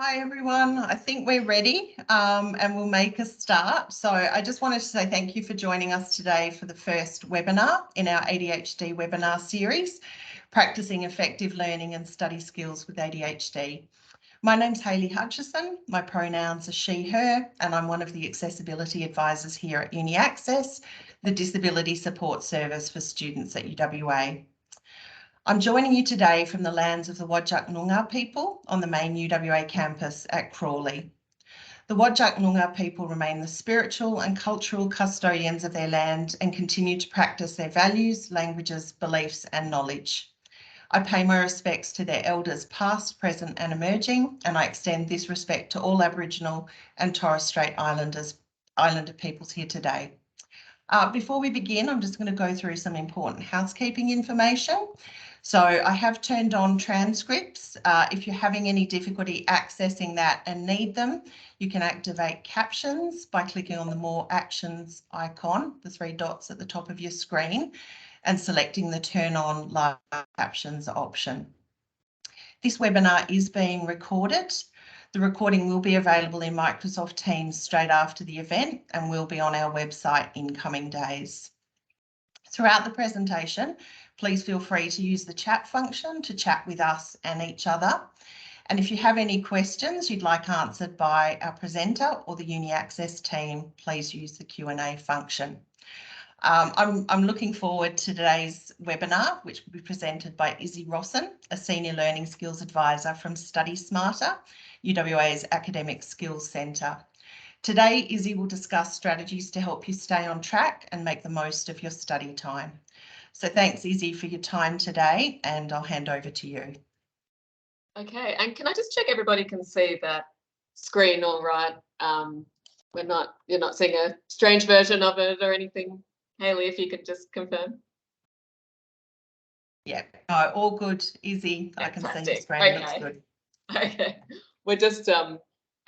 Hi everyone, I think we're ready and we'll make a start. So I just wanted to say thank you for joining us today for the first webinar in our ADHD webinar series, Practicing Effective Learning and Study Skills with ADHD. My name's Hayley Hutchison, my pronouns are she, her, and I'm one of the accessibility advisors here at Uni Access, the disability support service for students at UWA. I'm joining you today from the lands of the Whadjuk Noongar people on the main UWA campus at Crawley. The Whadjuk Noongar people remain the spiritual and cultural custodians of their land and continue to practice their values, languages, beliefs and knowledge. I pay my respects to their elders past, present and emerging, and I extend this respect to all Aboriginal and Torres Strait Islander peoples here today. Before we begin, I'm just going to go through some important housekeeping information. So I have turned on transcripts. If you're having any difficulty accessing that and need them, you can activate captions by clicking on the More Actions icon, the three dots at the top of your screen, and selecting the Turn On Live Captions option. This webinar is being recorded. The recording will be available in Microsoft Teams straight after the event and will be on our website in coming days. Throughout the presentation, please feel free to use the chat function to chat with us and each other. And if you have any questions you'd like answered by our presenter or the Uni Access team, please use the Q&A function. I'm looking forward to today's webinar, which will be presented by Izzy Rosson, a Senior Learning Skills Advisor from Study Smarter, UWA's Academic Skills Centre. Today, Izzy will discuss strategies to help you stay on track and make the most of your study time. So thanks, Izzy, for your time today, and I'll hand over to you. Okay, and can I just check everybody can see that screen all right? You're not seeing a strange version of it or anything? Hayley, if you could just confirm. Yeah, no, all good, Izzy. Fantastic. I can see the screen, okay. Looks good. Okay, we're just,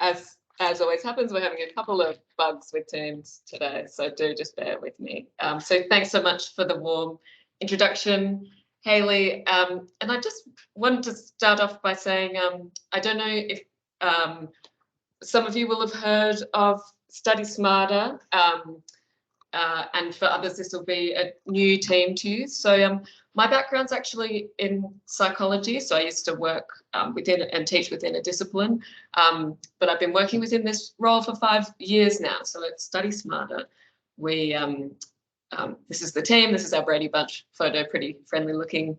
as always happens, we're having a couple of bugs with Teams today, so do just bear with me. So thanks so much for the warm introduction, Hayley. And I just wanted to start off by saying, I don't know if some of you will have heard of Study Smarter, and for others this will be a new team to you. So my background's actually in psychology, so I used to work within and teach within a discipline, but I've been working within this role for 5 years now. So at Study Smarter, we this is the team. This is our Brady Bunch photo, pretty friendly looking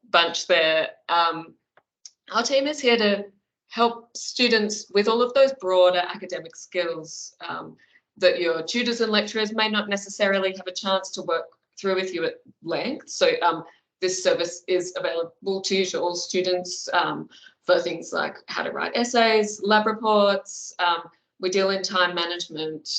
bunch there. Our team is here to help students with all of those broader academic skills that your tutors and lecturers may not necessarily have a chance to work through with you at length. So this service is available to all students for things like how to write essays, lab reports. We deal in time management,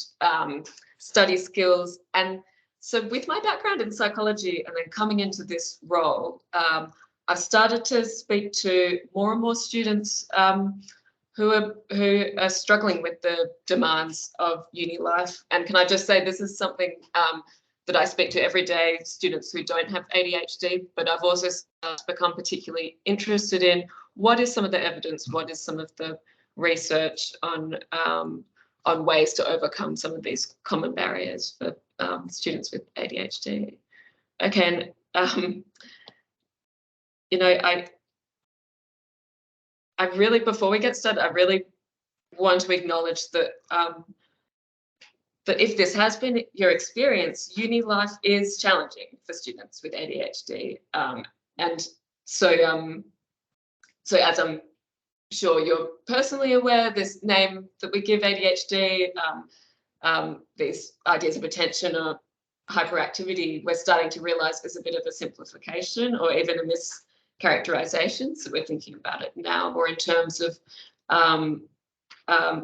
study skills. And so with my background in psychology and then coming into this role, I've started to speak to more and more students who are struggling with the demands of uni life. And can I just say, this is something that I speak to every day, students who don't have ADHD, but I've also started to become particularly interested in what is some of the evidence, what is some of the research on ways to overcome some of these common barriers for students with ADHD. Okay, and you know, I really, before we get started, I really want to acknowledge that that if this has been your experience, uni life is challenging for students with ADHD, and so so as I'm sure you're personally aware, this name that we give ADHD, these ideas of attention or hyperactivity, we're starting to realise is a bit of a simplification or even a mischaracterization. So we're thinking about it now more in terms of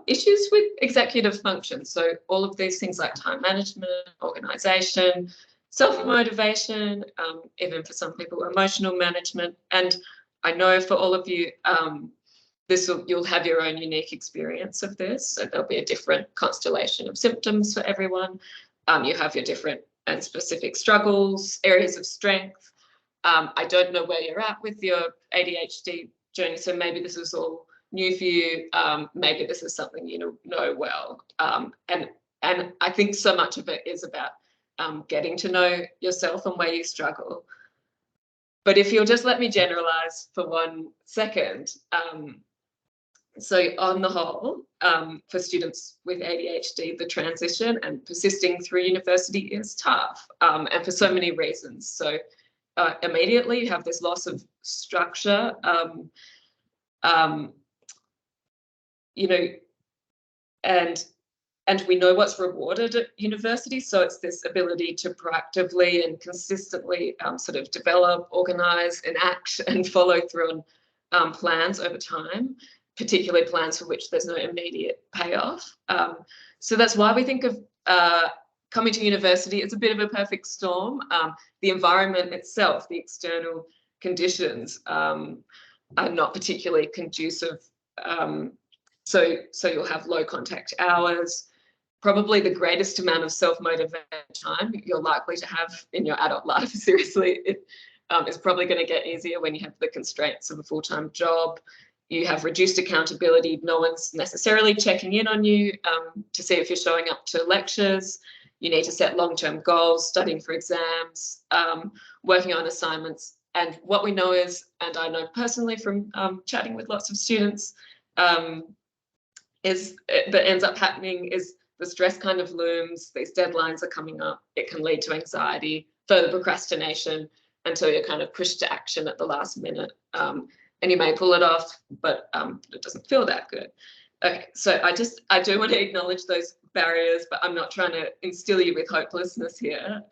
issues with executive function. So all of these things like time management, organisation, self-motivation, even for some people, emotional management. And I know for all of you, you'll have your own unique experience of this. So there'll be a different constellation of symptoms for everyone. You have your different and specific struggles, areas of strength. I don't know where you're at with your ADHD journey, so maybe this is all new for you. Maybe this is something you know well. And I think so much of it is about getting to know yourself and where you struggle. But if you'll just let me generalize for 1 second. So on the whole, for students with ADHD, the transition and persisting through university is tough, and for so many reasons. So immediately you have this loss of structure, you know, and we know what's rewarded at university. So it's this ability to proactively and consistently sort of develop, organize, enact, and follow through on plans over time, particularly plans for which there's no immediate payoff. So that's why we think of coming to university as a bit of a perfect storm. The environment itself, the external conditions are not particularly conducive. So you'll have low contact hours, probably the greatest amount of self-motivated time you're likely to have in your adult life. Seriously, it is probably going to get easier when you have the constraints of a full-time job. You have reduced accountability. No one's necessarily checking in on you to see if you're showing up to lectures. You need to set long-term goals, studying for exams, working on assignments. And what we know is, and I know personally from chatting with lots of students, is that ends up happening is the stress kind of looms, these deadlines are coming up, it can lead to anxiety, further procrastination, until you're kind of pushed to action at the last minute. And you may pull it off, but it doesn't feel that good. Okay, so I do want to acknowledge those barriers, but I'm not trying to instill you with hopelessness here.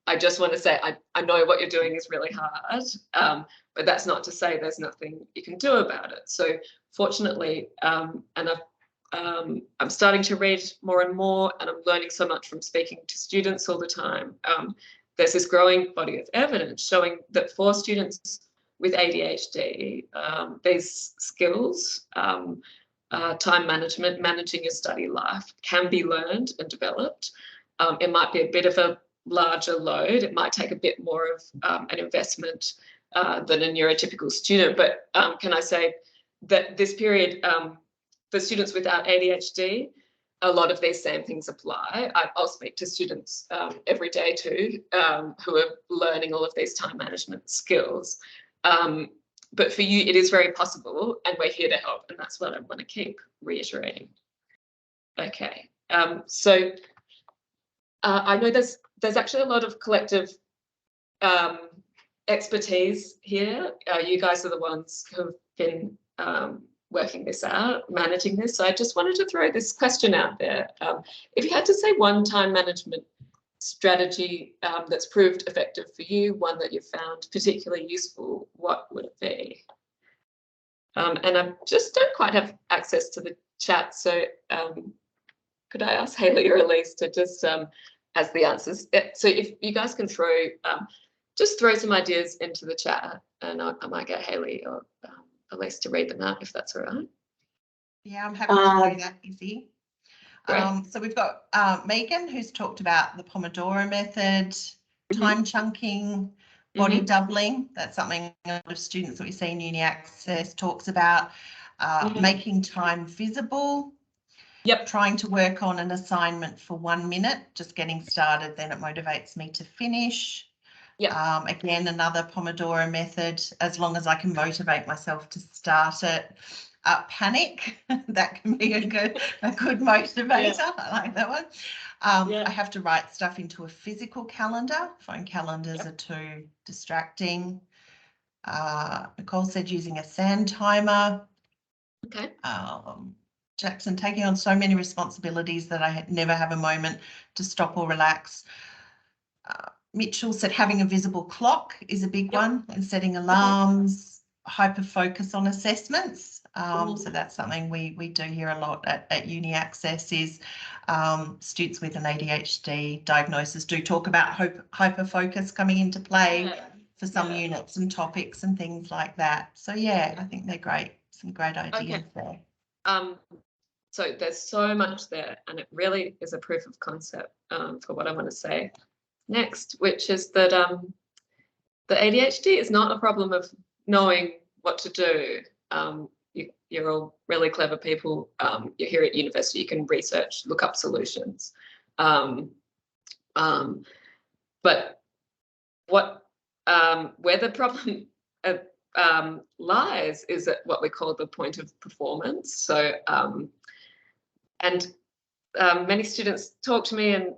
I just want to say I know what you're doing is really hard, but that's not to say there's nothing you can do about it. So fortunately, and I'm starting to read more and more, and I'm learning so much from speaking to students all the time. There's this growing body of evidence showing that for students with ADHD, these skills, time management, managing your study life, can be learned and developed. It might be a bit of a larger load. It might take a bit more of an investment than a neurotypical student. But can I say that this period, for students without ADHD, a lot of these same things apply. I'll speak to students every day too, who are learning all of these time management skills. But for you, it is very possible, and we're here to help, and that's what I want to keep reiterating. Okay, so I know there's actually a lot of collective expertise here. You guys are the ones who've been working this out, managing this. So I just wanted to throw this question out there. If you had to say one time management strategy that's proved effective for you, one that you've found particularly useful, what would it be? And I just don't quite have access to the chat, so could I ask Hayley or Elise to just as the answers? So if you guys can just throw some ideas into the chat, and I might get Hayley or Elise to read them out if that's all right. Yeah, I'm happy to do that, Izzy. Great. So we've got Megan, who's talked about the Pomodoro method, time chunking, body doubling. That's something a lot of students that we see in Uni Access talks about. Making time visible. Yep. Trying to work on an assignment for 1 minute, just getting started, then it motivates me to finish. Yeah. Again, another Pomodoro method, as long as I can motivate myself to start it. Panic, that can be a good motivator. Yeah. I like that one. I have to write stuff into a physical calendar. Phone calendars are too distracting. Nicole said using a sand timer. Okay. Jackson, taking on so many responsibilities that I never have a moment to stop or relax. Mitchell said having a visible clock is a big one, and setting alarms, hyper focus on assessments. So that's something we do hear a lot at Uni Access is students with an ADHD diagnosis do talk about hyper focus coming into play for some units and topics and things like that. So yeah, I think they're great. Some great ideas there. So there's so much there, and it really is a proof of concept for what I want to say next, which is that the ADHD is not a problem of knowing what to do. you're all really clever people. You're here at university, you can research, look up solutions. But what where the problem lies is at what we call the point of performance. So many students talk to me and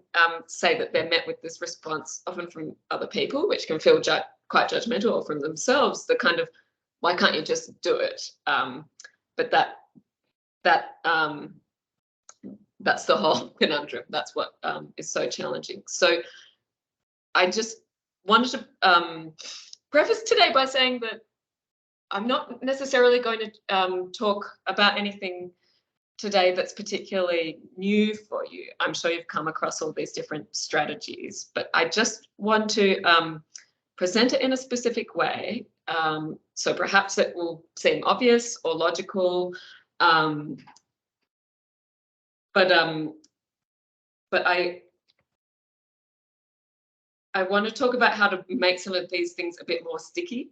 say that they're met with this response, often from other people, which can feel quite judgmental, or from themselves, the kind of, why can't you just do it? But that's the whole conundrum. That's what is so challenging. So I just wanted to preface today by saying that I'm not necessarily going to talk about anything today that's particularly new for you. I'm sure you've come across all these different strategies, but I just want to present it in a specific way. So perhaps it will seem obvious or logical, but I want to talk about how to make some of these things a bit more sticky.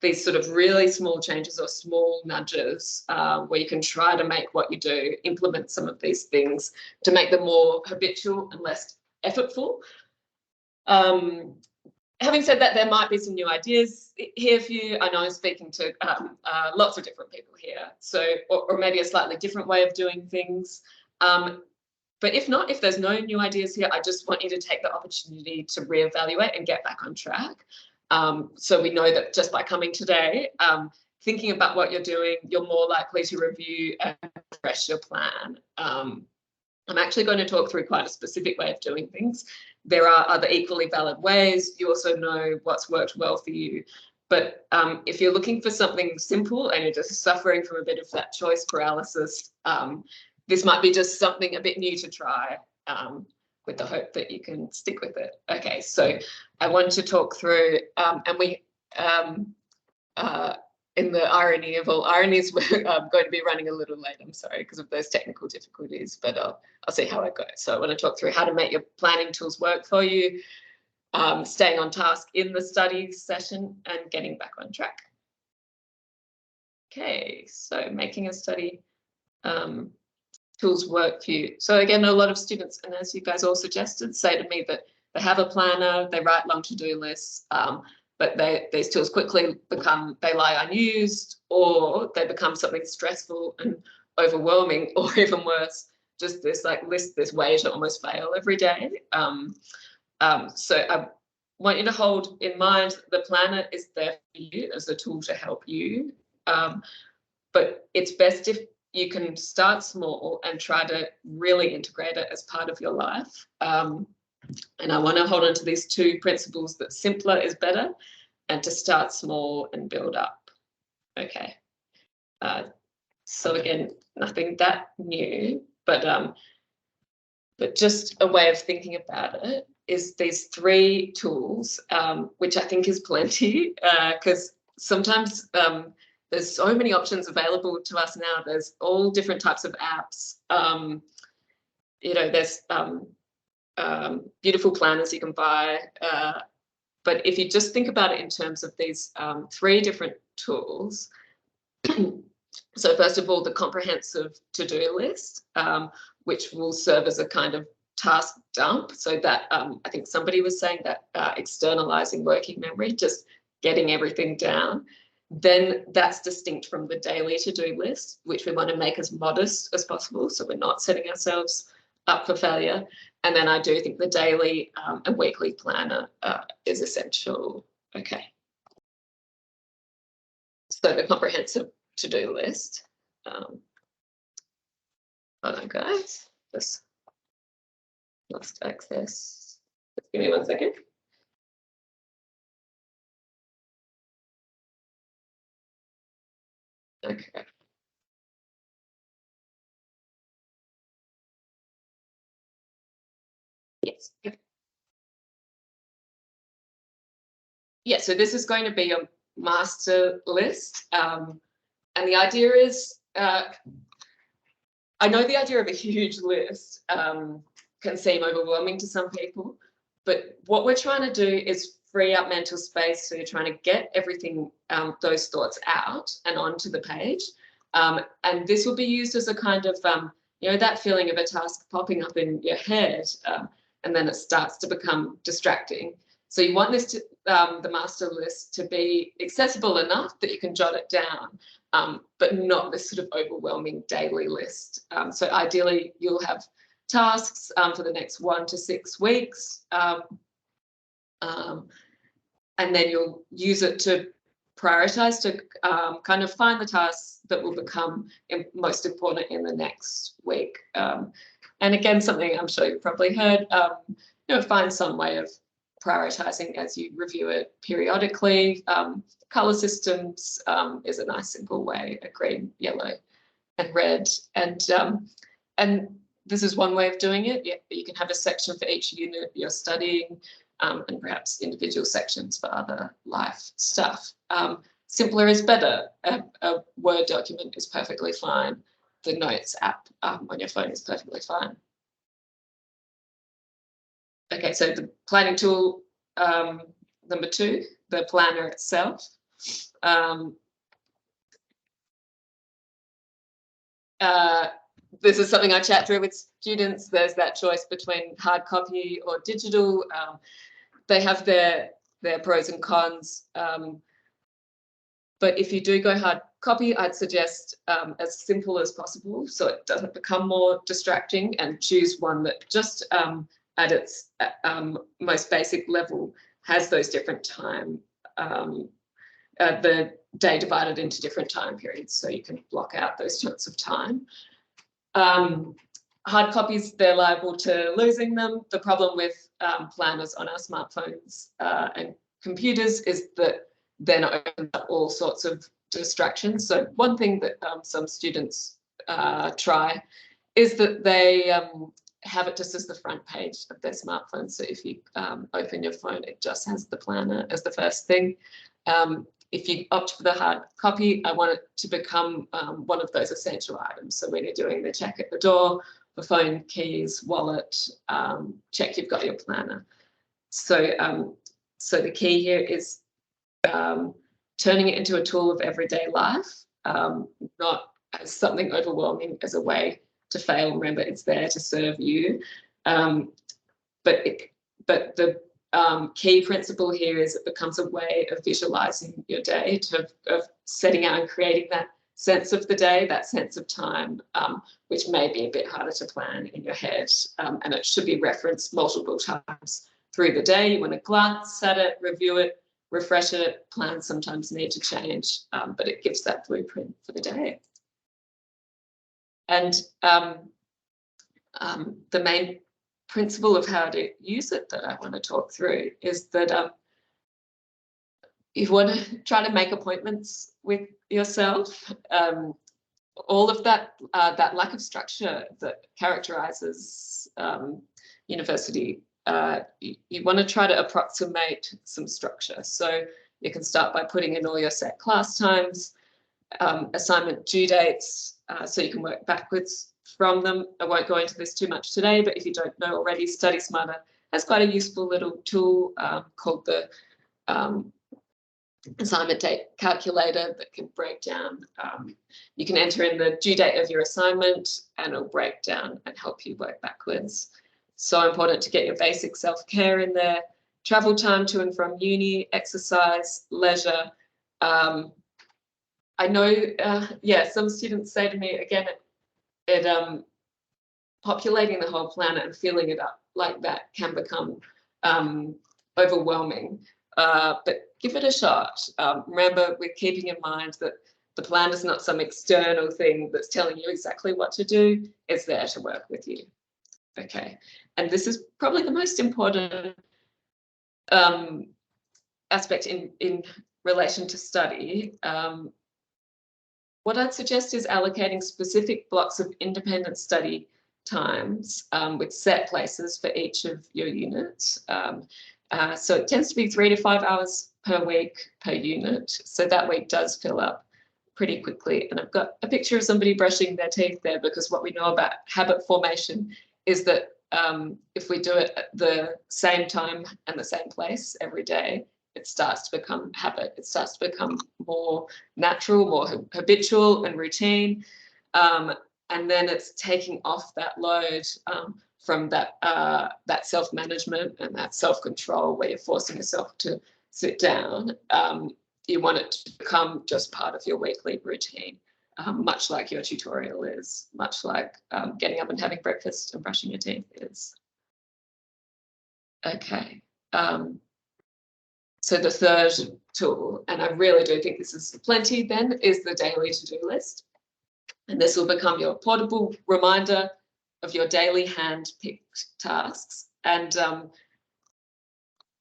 These sort of really small changes or small nudges where you can try to make what you do, implement some of these things to make them more habitual and less effortful. Having said that, there might be some new ideas here for you. I know I'm speaking to lots of different people here, so or maybe a slightly different way of doing things. But if not, if there's no new ideas here, I just want you to take the opportunity to reevaluate and get back on track. So we know that just by coming today, thinking about what you're doing, you're more likely to review and refresh your plan. I'm actually going to talk through quite a specific way of doing things. There are other equally valid ways. You also know what's worked well for you. But if you're looking for something simple and you're just suffering from a bit of that choice paralysis, this might be just something a bit new to try, with the hope that you can stick with it. Okay, so I want to talk through, and we, in the irony of all ironies, we're going to be running a little late, I'm sorry, because of those technical difficulties, but I'll see how it goes. So I want to talk through how to make your planning tools work for you, staying on task in the study session, and getting back on track. Okay, so making a study tools work for you. So again, a lot of students, and as you guys all suggested, say to me that they have a planner, they write long to-do lists, but these tools quickly they lie unused, or they become something stressful and overwhelming, or even worse, just this list, this way to almost fail every day. So I want you to hold in mind the planner is there for you as a tool to help you, but it's best if you can start small and try to really integrate it as part of your life. And I want to hold on to these two principles, that simpler is better, and to start small and build up. Okay. So again, nothing that new, but just a way of thinking about it is these three tools, which I think is plenty, because sometimes there's so many options available to us now. There's all different types of apps. You know, there's beautiful planners you can buy. But if you just think about it in terms of these three different tools, so first of all, the comprehensive to-do list, which will serve as a kind of task dump. So that I think somebody was saying that externalizing working memory, just getting everything down. Then that's distinct from the daily to-do list, which we want to make as modest as possible, so we're not setting ourselves up for failure. And then I do think the daily and weekly planner is essential. Okay. So the comprehensive to-do list. Hold on, guys. Just lost access. Just give me 1 second. Okay. Yes. Yeah, so this is going to be your master list. And the idea is, I know the idea of a huge list can seem overwhelming to some people, but what we're trying to do is free up mental space. So you're trying to get everything, those thoughts out and onto the page. And this will be used as a kind of, that feeling of a task popping up in your head, and then it starts to become distracting. So you want this to, the master list to be accessible enough that you can jot it down, but not this sort of overwhelming daily list. So ideally, you'll have tasks for the next 1 to 6 weeks, and then you'll use it to prioritise, to kind of find the tasks that will become most important in the next week. And again, something I'm sure you've probably heard, find some way of prioritising as you review it periodically. Colour systems is a nice simple way: green, yellow, and red. And this is one way of doing it. You can have a section for each unit you're studying, and perhaps individual sections for other life stuff. Simpler is better. A Word document is perfectly fine. The Notes app on your phone is perfectly fine. Okay, so the planning tool, number 2, the planner itself. This is something I chat through with students. There's that choice between hard copy or digital. They have their pros and cons. But if you do go hard copy, I'd suggest as simple as possible so it doesn't become more distracting, and choose one that just at its most basic level has those different time, the day divided into different time periods, so you can block out those chunks of time. Hard copies, they're liable to losing them. The problem with planners on our smartphones and computers is that then opens up all sorts of distractions. So one thing that some students try is that they have it just as the front page of their smartphone. So if you open your phone, it just has the planner as the first thing. If you opt for the hard copy, I want it to become one of those essential items. So when you're doing the check at the door, the phone, keys, wallet, check you've got your planner. So, so the key here is turning it into a tool of everyday life, not as something overwhelming as a way to fail. Remember, it's there to serve you. But the key principle here is it becomes a way of visualizing your day, of setting out and creating that sense of the day, that sense of time, which may be a bit harder to plan in your head. And it should be referenced multiple times through the day. You want to glance at it, review it, refresh it. Plans sometimes need to change, but it gives that blueprint for the day. And the main principle of how to use it that I want to talk through is that you want to try to make appointments with yourself. All of that that lack of structure that characterizes university, you want to try to approximate some structure. So you can start by putting in all your set class times, assignment due dates, so you can work backwards from them. I won't go into this too much today, but if you don't know already, Study Smarter has quite a useful little tool called the assignment date calculator that can break down. You can enter in the due date of your assignment and it'll break down and help you work backwards. So important to get your basic self-care in there, travel time to and from uni, exercise, leisure. I know, some students say to me, again, populating the whole planet and filling it up like that can become overwhelming, but give it a shot. Remember, we're keeping in mind that the plan is not some external thing that's telling you exactly what to do. It's there to work with you. Okay, and this is probably the most important aspect in relation to study. What I'd suggest is allocating specific blocks of independent study times with set places for each of your units. So it tends to be 3 to 5 hours per week per unit. So that week does fill up pretty quickly. And I've got a picture of somebody brushing their teeth there, because what we know about habit formation is that if we do it at the same time and the same place every day, it starts to become habit. It starts to become more natural, more habitual and routine. And then it's taking off that load from that self-management and that self-control where you're forcing yourself to sit down. You want it to become just part of your weekly routine, much like your tutorial is, much like getting up and having breakfast and brushing your teeth is. Okay. So the third tool, and I really do think this is plenty then, is the daily to-do list. And this will become your portable reminder of your daily hand-picked tasks. And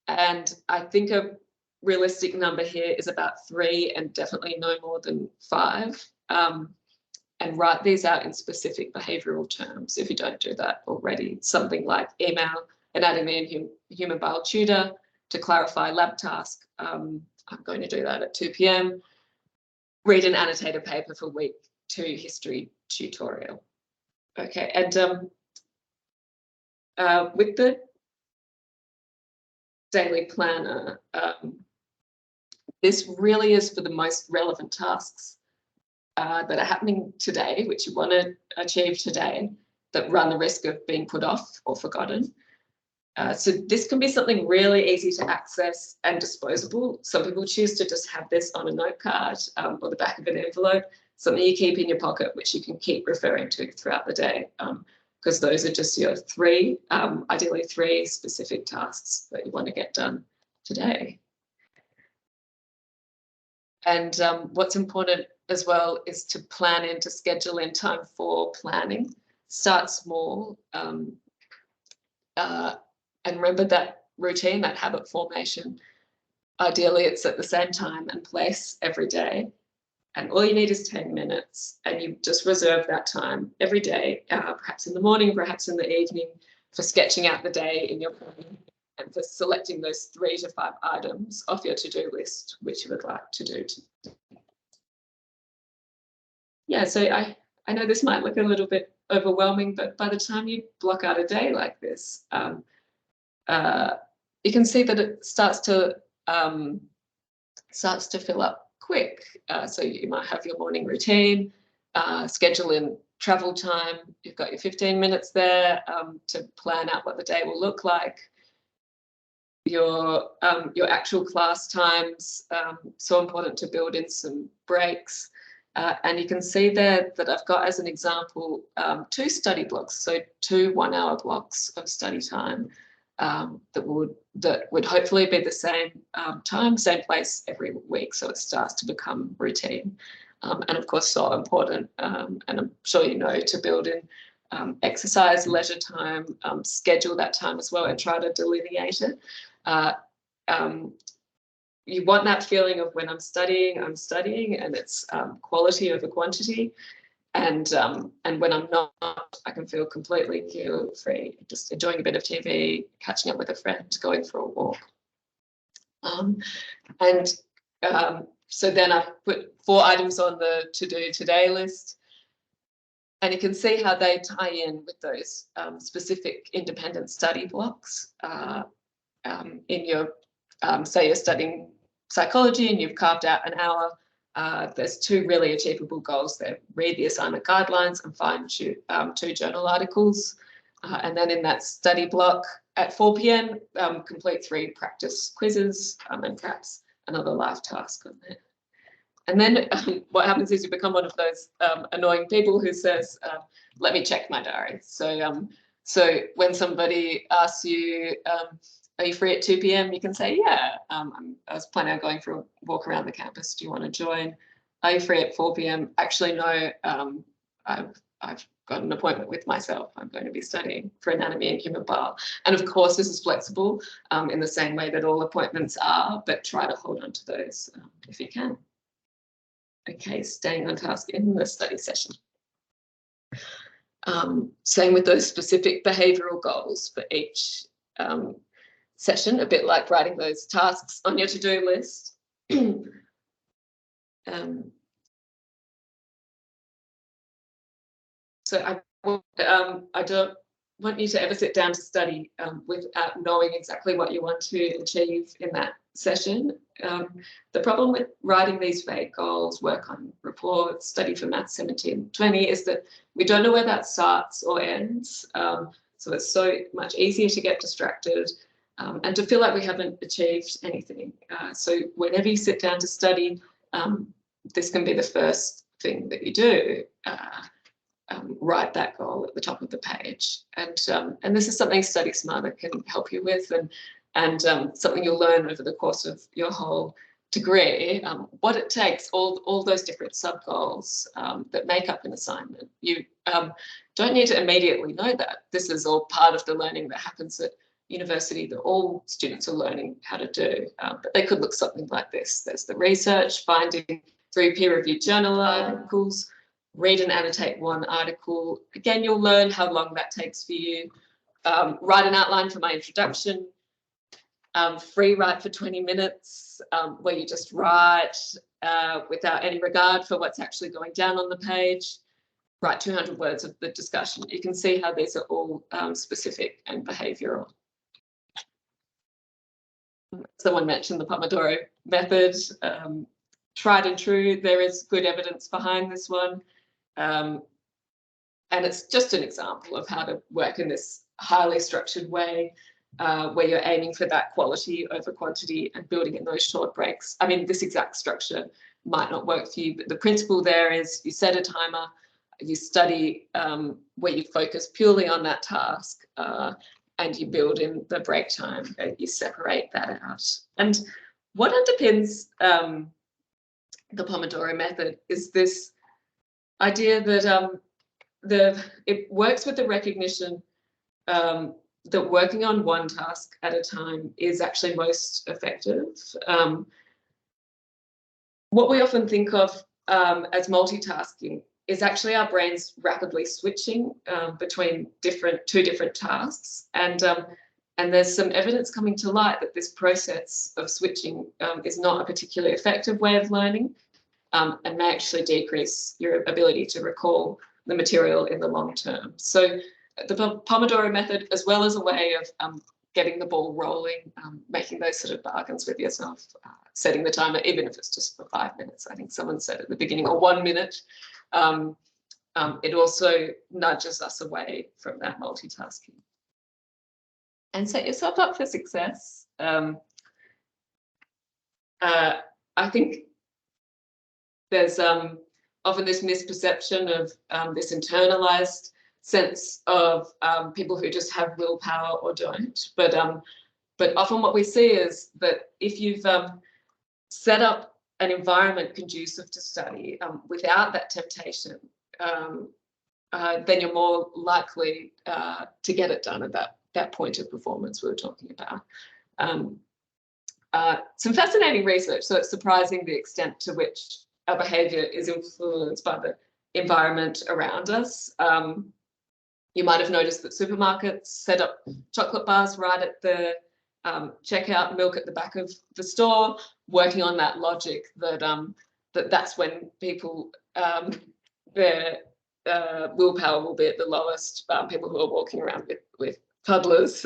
I think a realistic number here is about 3 and definitely no more than 5. And write these out in specific behavioural terms if you don't do that already. Something like email anatomy and human bile tutor to clarify lab task. I'm going to do that at 2 p.m. Read an annotated paper for week 2 history tutorial. Okay, and with the daily planner, this really is for the most relevant tasks that are happening today, which you want to achieve today, that run the risk of being put off or forgotten. So this can be something really easy to access and disposable. Some people choose to just have this on a note card or the back of an envelope, something you keep in your pocket, which you can keep referring to throughout the day, because those are just your 3, ideally 3 specific tasks that you want to get done today. And what's important as well is to plan in, to schedule in time for planning. Start small. And remember that routine, that habit formation, ideally it's at the same time and place every day. And all you need is 10 minutes. And you just reserve that time every day, perhaps in the morning, perhaps in the evening, for sketching out the day in your planning and for selecting those 3 to 5 items off your to-do list, which you would like to do today. Yeah, so I know this might look a little bit overwhelming, but by the time you block out a day like this, you can see that it starts to fill up quick. So you might have your morning routine, schedule in travel time. You've got your 15 minutes there to plan out what the day will look like. Your actual class times, so important to build in some breaks. And you can see there that I've got as an example 2 study blocks, so 2 1-hour blocks of study time. That would hopefully be the same time, same place every week, so it starts to become routine. And of course, so important, and I'm sure you know, to build in exercise, leisure time, schedule that time as well, and try to delineate it. You want that feeling of when I'm studying, and it's quality over quantity. And when I'm not, I can feel completely guilt-free, just enjoying a bit of TV, catching up with a friend, going for a walk. So then I've put 4 items on the to-do today list. And you can see how they tie in with those specific independent study blocks in your, say you're studying psychology and you've carved out an hour. There's 2 really achievable goals there. Read the assignment guidelines and find 2 journal articles. And then in that study block at 4 p.m, complete 3 practice quizzes and perhaps another life task on there. And then what happens is you become one of those annoying people who says, let me check my diary. So when somebody asks you, are you free at 2 p.m? You can say, yeah, I was planning on going for a walk around the campus. Do you want to join? Are you free at 4 p.m? Actually, no, I've got an appointment with myself. I'm going to be studying for anatomy and human bile. And of course, this is flexible in the same way that all appointments are, but try to hold on to those if you can. Okay, staying on task in the study session. Same with those specific behavioural goals for each session, a bit like writing those tasks on your to-do list. So I don't want you to ever sit down to study without knowing exactly what you want to achieve in that session. The problem with writing these vague goals, work on reports, study for maths 17-20, is that we don't know where that starts or ends. So it's so much easier to get distracted and to feel like we haven't achieved anything. So whenever you sit down to study, this can be the first thing that you do. Write that goal at the top of the page, and this is something Study Smarter can help you with, and something you'll learn over the course of your whole degree. What it takes, all those different sub goals that make up an assignment. You don't need to immediately know that. This is all part of the learning that happens at university that all students are learning how to do. But they could look something like this. There's the research, finding 3 peer-reviewed journal articles, read and annotate 1 article. Again, you'll learn how long that takes for you. Write an outline for my introduction. Free write for 20 minutes, where you just write without any regard for what's actually going down on the page. Write 200 words of the discussion. You can see how these are all specific and behavioural. Someone mentioned the Pomodoro method. Tried and true. There is good evidence behind this one. And it's just an example of how to work in this highly structured way, where you're aiming for that quality over quantity and building in those short breaks. I mean, this exact structure might not work for you, but the principle there is you set a timer, you study where you focus purely on that task, and you build in the break time, you separate that out. And what underpins the Pomodoro method is this idea that it works with the recognition that working on one task at a time is actually most effective. What we often think of as multitasking is actually our brains rapidly switching between two different tasks, and there's some evidence coming to light that this process of switching is not a particularly effective way of learning, and may actually decrease your ability to recall the material in the long term. So the Pomodoro method, as well as a way of getting the ball rolling, making those sort of bargains with yourself, setting the timer, even if it's just for 5 minutes. I think someone said at the beginning, or 1 minute. It also nudges us away from that multitasking. And set yourself up for success. I think there's often this misperception of this internalized sense of people who just have willpower or don't. But often what we see is that if you've set up an environment conducive to study without that temptation, then you're more likely to get it done at that point of performance we were talking about. Some fascinating research, so it's surprising the extent to which our behaviour is influenced by the environment around us. You might have noticed that supermarkets set up chocolate bars right at the checkout, milk at the back of the store, working on that logic that that's when people their willpower will be at the lowest. People who are walking around with toddlers,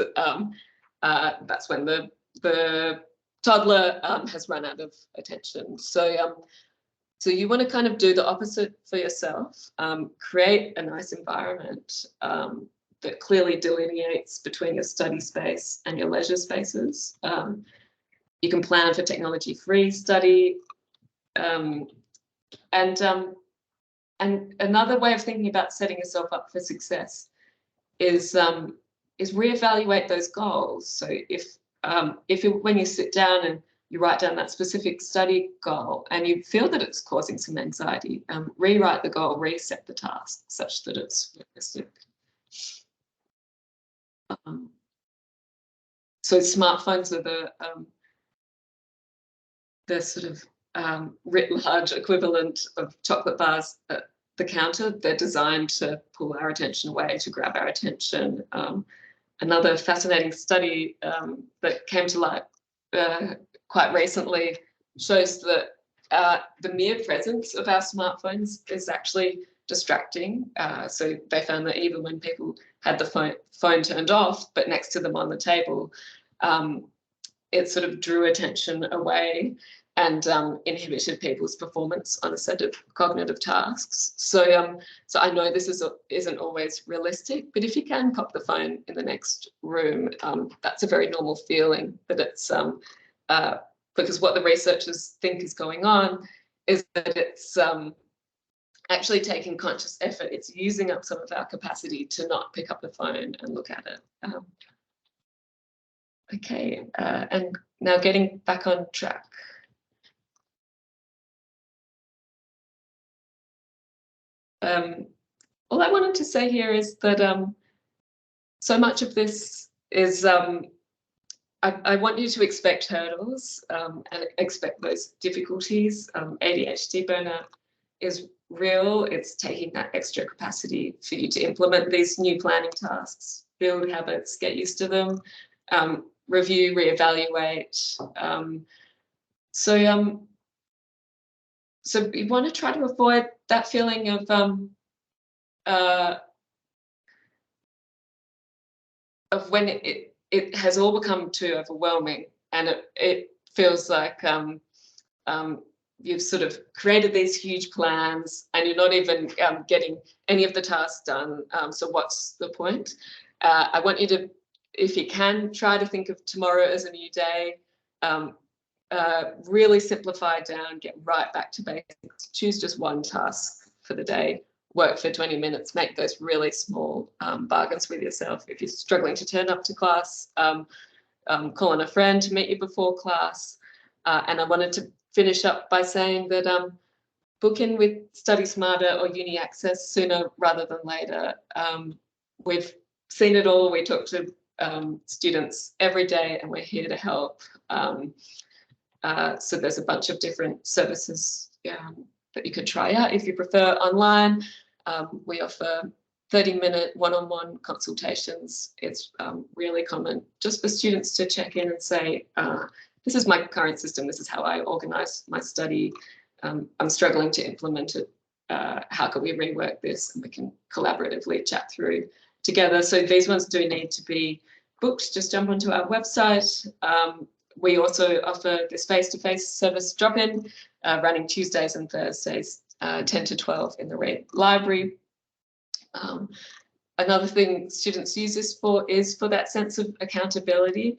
that's when the toddler has run out of attention. So you want to kind of do the opposite for yourself. Create a nice environment that clearly delineates between your study space and your leisure spaces. You can plan for technology-free study. And another way of thinking about setting yourself up for success is reevaluate those goals. So when you sit down and you write down that specific study goal and you feel that it's causing some anxiety, rewrite the goal, reset the task such that it's realistic. So smartphones are the sort of writ large equivalent of chocolate bars at the counter. They're designed to pull our attention away, to grab our attention. Another fascinating study that came to light quite recently shows that the mere presence of our smartphones is actually distracting. So they found that even when people had the phone turned off, but next to them on the table, it sort of drew attention away and inhibited people's performance on a set of cognitive tasks. So I know this isn't always realistic, but if you can pop the phone in the next room, that's a very normal feeling. That it's because what the researchers think is going on is that it's actually taking conscious effort. It's using up some of our capacity to not pick up the phone and look at it. Okay, and now getting back on track. All I wanted to say here is that so much of this is I want you to expect hurdles and expect those difficulties. ADHD burnout is real. It's taking that extra capacity for you to implement these new planning tasks, build habits, get used to them, review, reevaluate. So you want to try to avoid that feeling of when it has all become too overwhelming, and it feels like you've sort of created these huge plans and you're not even getting any of the tasks done. So what's the point? I want you to, if you can, try to think of tomorrow as a new day. Really simplify down, get right back to basics. Choose just one task for the day. Work for 20 minutes. Make those really small bargains with yourself. If you're struggling to turn up to class, call on a friend to meet you before class. And I wanted to finish up by saying that book in with Study Smarter or Uni Access sooner rather than later. We've seen it all. We talk to students every day, and we're here to help. So there's a bunch of different services that you could try out if you prefer online. We offer 30-minute one-on-one consultations. It's really common just for students to check in and say, this is my current system, this is how I organise my study. I'm struggling to implement it. How can we rework this? And we can collaboratively chat through together. So these ones do need to be booked. Just jump onto our website. We also offer this face-to-face service drop-in, running Tuesdays and Thursdays, 10 to 12 in the Reed Library. Another thing students use this for is for that sense of accountability.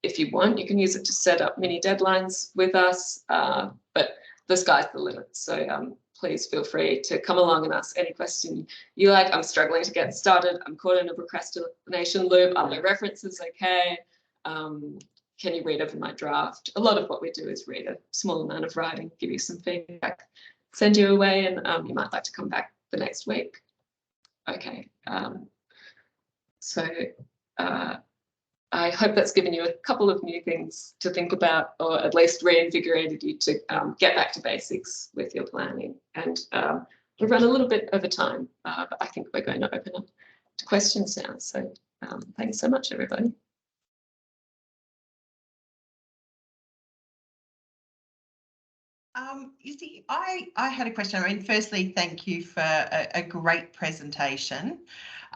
If you want, you can use it to set up mini deadlines with us, but the sky's the limit. So please feel free to come along and ask any question you like. I'm struggling to get started. I'm caught in a procrastination loop. Are my references okay? Can you read over my draft? A lot of what we do is read a small amount of writing, give you some feedback, send you away, and you might like to come back the next week. Okay, I hope that's given you a couple of new things to think about, or at least reinvigorated you to get back to basics with your planning. And we've run a little bit over time, but I think we're going to open up to questions now. So thanks so much, everybody. You see, I had a question. I mean, firstly, thank you for a great presentation.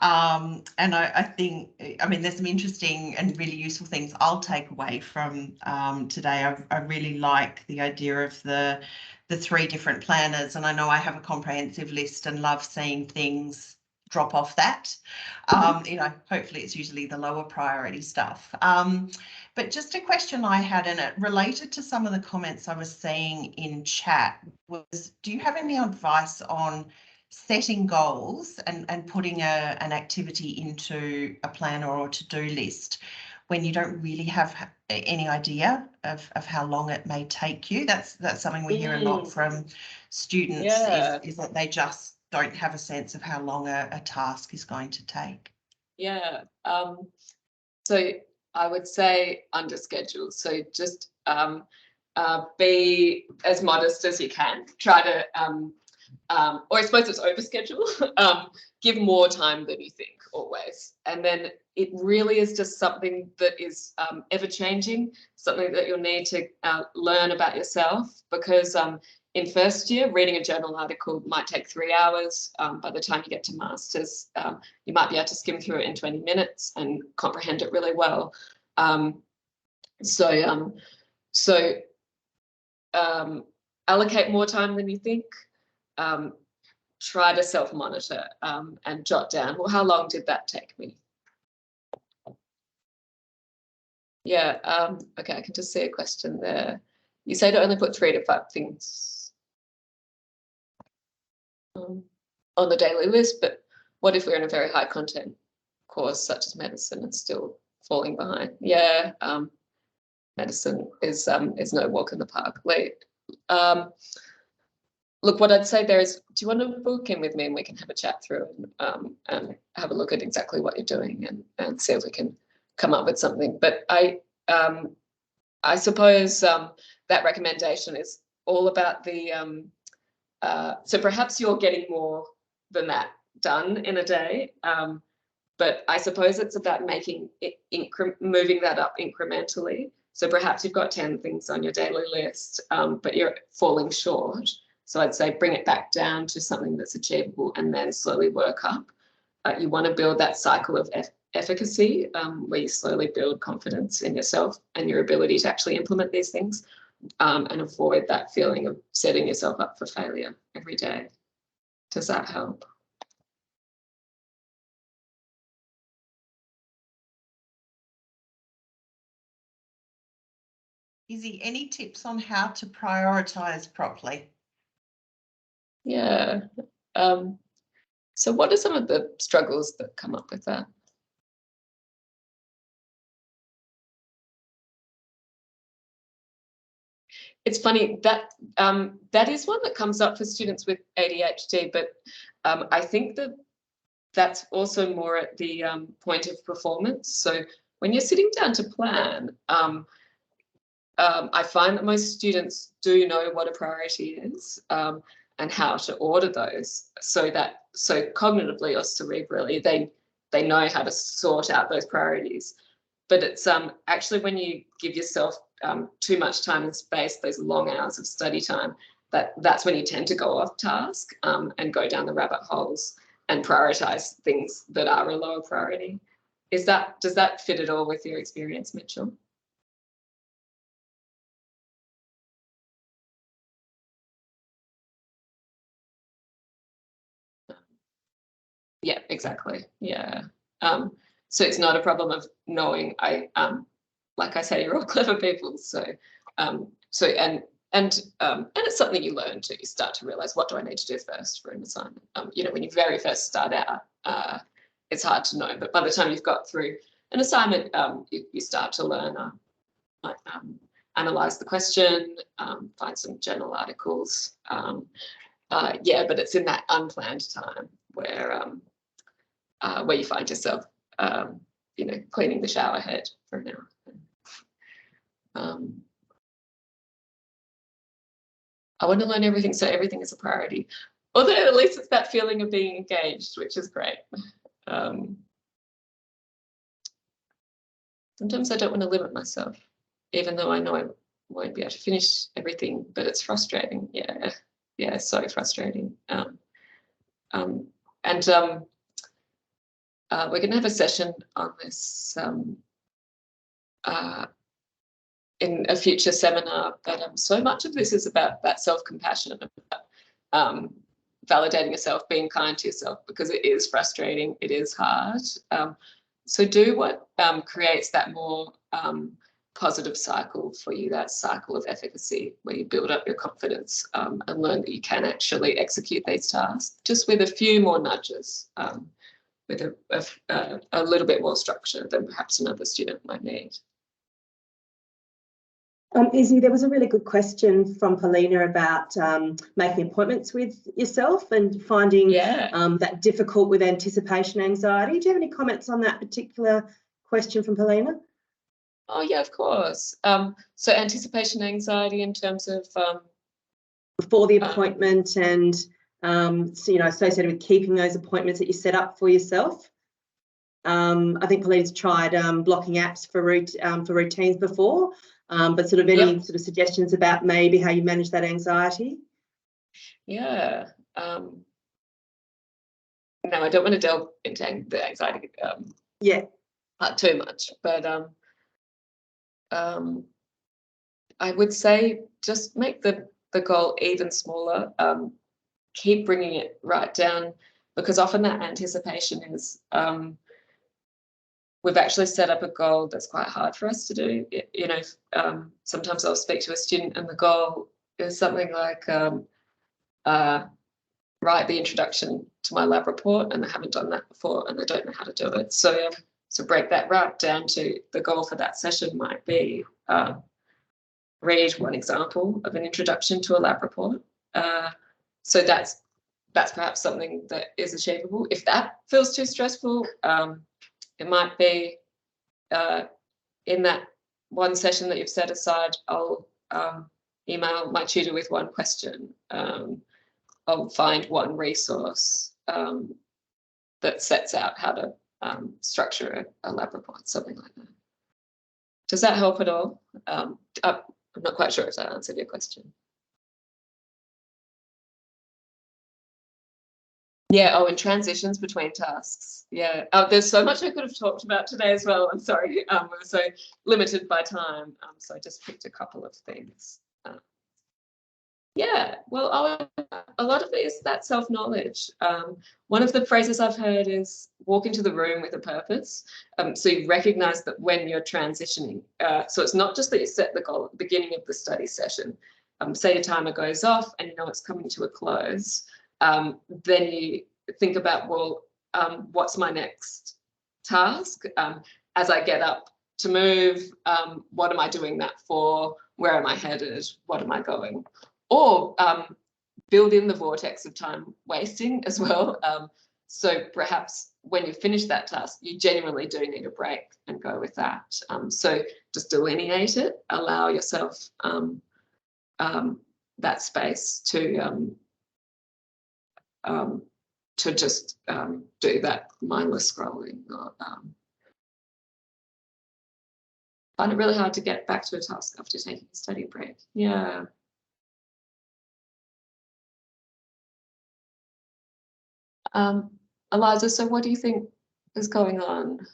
And I think, I mean, there's some interesting and really useful things I'll take away from today. I really like the idea of the 3 different planners, and I know I have a comprehensive list and love seeing things drop off that. You know, hopefully it's usually the lower priority stuff. But just a question I had, and it related to some of the comments I was seeing in chat, was do you have any advice on setting goals and putting an activity into a planner or to-do list when you don't really have any idea of how long it may take you? That's something we hear a lot from students, is that they just don't have a sense of how long a task is going to take. Yeah. So I would say under schedule. So just be as modest as you can. Try to, or I suppose it's over schedule. Give more time than you think always. And then it really is just something that is ever changing, something that you'll need to learn about yourself, because in first year, reading a journal article might take 3 hours. By the time you get to masters, you might be able to skim through it in 20 minutes and comprehend it really well. So allocate more time than you think. Try to self-monitor and jot down, well, how long did that take me? Yeah, okay, I can just see a question there. You say to only put 3 to 5 things on the daily list, but what if we're in a very high content course such as medicine and still falling behind? Yeah, medicine is no walk in the park. Look, what I'd say there is, do you want to book in with me and we can have a chat through and have a look at exactly what you're doing and see if we can come up with something. But I suppose that recommendation is all about the, so perhaps you're getting more than that done in a day, but I suppose it's about making it moving that up incrementally. So perhaps you've got 10 things on your daily list, but you're falling short. So I'd say bring it back down to something that's achievable and then slowly work up. You want to build that cycle of efficacy where you slowly build confidence in yourself and your ability to actually implement these things and avoid that feeling of setting yourself up for failure every day. Does that help? Izzy, any tips on how to prioritise properly? Yeah. So what are some of the struggles that come up with that? It's funny that that is one that comes up for students with ADHD, but I think that that's also more at the point of performance. So when you're sitting down to plan, I find that most students do know what a priority is and how to order those, so cognitively or cerebrally they know how to sort out those priorities. But it's actually when you give yourself too much time and space, those long hours of study time, that's when you tend to go off task and go down the rabbit holes and prioritize things that are a lower priority. Does that fit at all with your experience, Mitchell? Yeah, exactly. Yeah. So it's not a problem of knowing. Like I say, you're all clever people. So and it's something you learn too. You start to realize, what do I need to do first for an assignment? When you very first start out, it's hard to know. But by the time you've got through an assignment, you start to learn, analyze the question, find some journal articles. Yeah, but it's in that unplanned time where you find yourself, cleaning the shower head for an hour. I want to learn everything, so everything is a priority. Although at least it's that feeling of being engaged, which is great. Sometimes I don't want to limit myself, even though I know I won't be able to finish everything, but it's frustrating. Yeah, so frustrating. We're going to have a session on this in a future seminar, but so much of this is about that self-compassion, about validating yourself, being kind to yourself, because it is frustrating, it is hard. So do what creates that more positive cycle for you, that cycle of efficacy, where you build up your confidence and learn that you can actually execute these tasks, just with a few more nudges, with a little bit more structure than perhaps another student might need. Izzy, there was a really good question from Paulina about making appointments with yourself and finding that difficult with anticipation anxiety. Do you have any comments on that particular question from Paulina? Oh, yeah, of course. So anticipation anxiety in terms of before the appointment and associated with keeping those appointments that you set up for yourself. I think Paulina's tried blocking apps for routines before, but sort of any sort of suggestions about maybe how you manage that anxiety? Yeah. No, I don't want to delve into the anxiety part too much, but I would say just make the goal even smaller. Keep bringing it right down, because often that anticipation is we've actually set up a goal that's quite hard for us to do. You know, sometimes I'll speak to a student and the goal is something like write the introduction to my lab report, and I haven't done that before and I don't know how to do it. So break that right down to the goal for that session might be read one example of an introduction to a lab report. So that's perhaps something that is achievable. If that feels too stressful, it might be in that one session that you've set aside, I'll email my tutor with one question. I'll find one resource that sets out how to structure a lab report, something like that. Does that help at all? I'm not quite sure if that answered your question. Yeah, oh, and transitions between tasks. Yeah, there's so much I could have talked about today as well. I'm sorry, we're so limited by time, so I just picked a couple of things. Yeah, well, a lot of it is that self-knowledge. One of the phrases I've heard is walk into the room with a purpose. So you recognize that when you're transitioning, so it's not just that you set the goal at the beginning of the study session. Say your timer goes off and you know it's coming to a close. Then you think about, well, what's my next task? As I get up to move, what am I doing that for? Where am I headed? What am I going? Or build in the vortex of time wasting as well. So perhaps when you finish that task, you genuinely do need a break and go with that. So just delineate it, allow yourself that space to just do that mindless scrolling. Or, find it really hard to get back to a task after taking a study break. Yeah. Eliza, so what do you think is going on?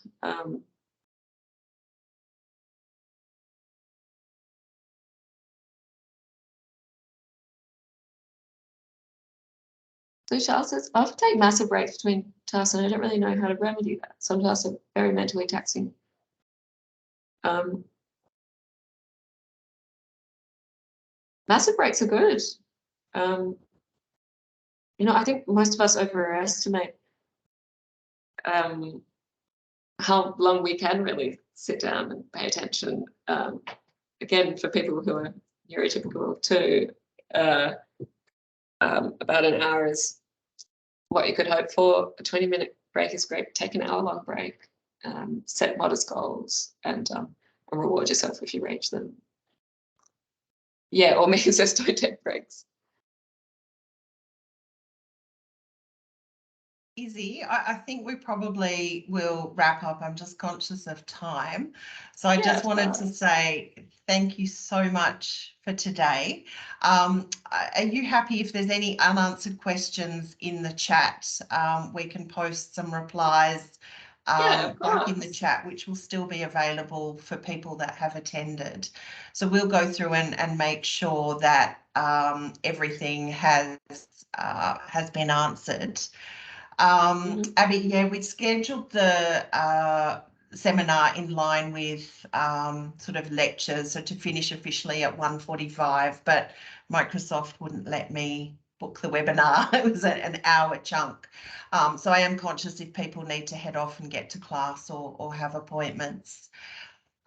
So Charles says, I often take massive breaks between tasks and I don't really know how to remedy that. Some tasks are very mentally taxing. Massive breaks are good. You know, I think most of us overestimate how long we can really sit down and pay attention. Again, for people who are neurotypical too, about an hour is what you could hope for. A 20-minute break is great. Take an hour-long break, set modest goals, and reward yourself if you reach them. Yeah, or Megan says don't take breaks. Izzy, I think we probably will wrap up. I'm just conscious of time. So I just wanted to say thank you so much for today. Are you happy if there's any unanswered questions in the chat? We can post some replies back in the chat, which will still be available for people that have attended. So we'll go through and make sure that everything has been answered. Abby, yeah, we scheduled the seminar in line with sort of lectures, so to finish officially at 1:45, but Microsoft wouldn't let me book the webinar. It was an hour chunk. So I am conscious if people need to head off and get to class or have appointments.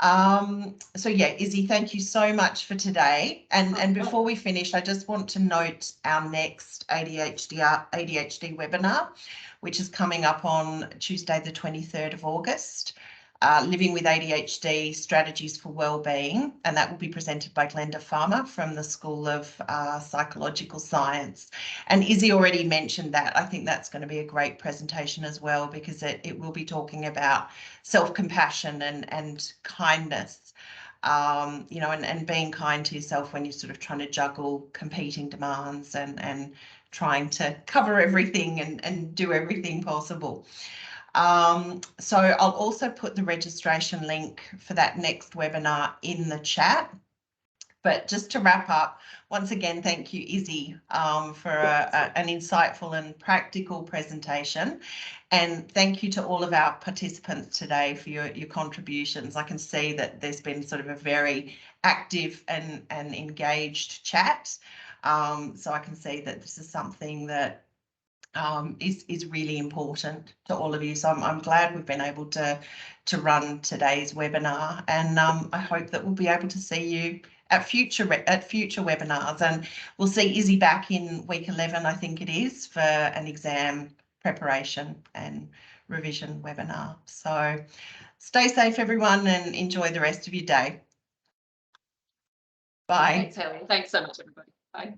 So yeah, Izzy, thank you so much for today. And before we finish, I just want to note our next ADHD webinar, which is coming up on Tuesday, the 23rd of August, Living with ADHD, Strategies for Wellbeing, and that will be presented by Glenda Farmer from the School of Psychological Science. And Izzy already mentioned that. I think that's going to be a great presentation as well, because it will be talking about self-compassion and kindness. you know, and being kind to yourself when you're sort of trying to juggle competing demands and trying to cover everything and do everything possible. So I'll also put the registration link for that next webinar in the chat. But just to wrap up, once again, thank you, Izzy, for an insightful and practical presentation. And thank you to all of our participants today for your contributions. I can see that there's been sort of a very active and engaged chat. So I can see that this is something that is really important to all of you. So I'm glad we've been able to run today's webinar, and I hope that we'll be able to see you at future webinars, and we'll see Izzy back in week 11, I think it is, for an exam preparation and revision webinar. So stay safe, everyone, and enjoy the rest of your day. Bye. Thanks, Helen. Thanks so much, everybody. Bye.